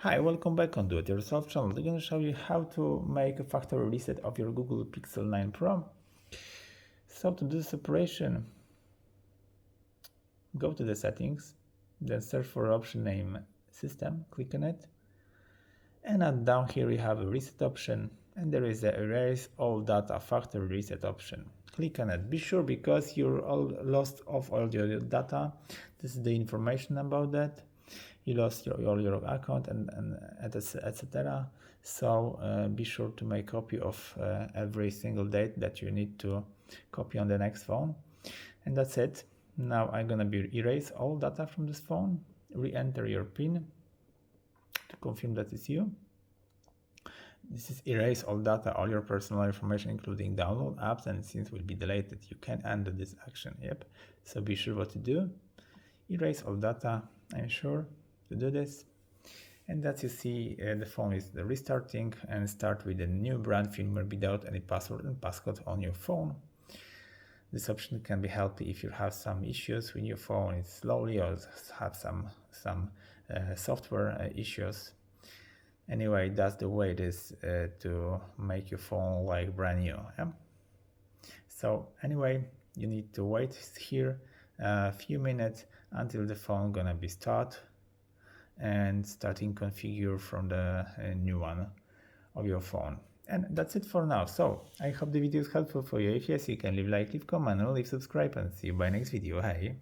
Hi, welcome back on Do It Yourself channel. I'm going to show you how to make a factory reset of your Google Pixel 9 Pro. So to do this operation, go to the settings, then search for option name System, click on it, and down here you have a reset option, and there is a erase all data factory reset option. Click on it. Be sure, because you're all lost of all your data. This is the information about that. You lost all your account and etc. So be sure to make copy of every single date that you need to copy on the next phone. And that's it. Now I'm gonna erase all data from this phone, re-enter your PIN to confirm that it's you. This is erase all data, all your personal information, including download apps and scenes will be deleted. You can undo this action. Yep. So be sure what to do. Erase all data. I'm sure to do this. And as you see, the phone is restarting, and start with a new brand firmware without any password and passcode on your phone. This option can be helpful if you have some issues with your phone, it's slowly, or have some software issues. Anyway, that's the way it is to make your phone like brand new. Yeah? So anyway, you need to wait here a few minutes until the phone gonna be start and starting configure from the new one of your phone. And that's it for now. So I hope the video is helpful for you. If yes, you can leave like, leave comment, or leave subscribe, and see you by next video. Hey.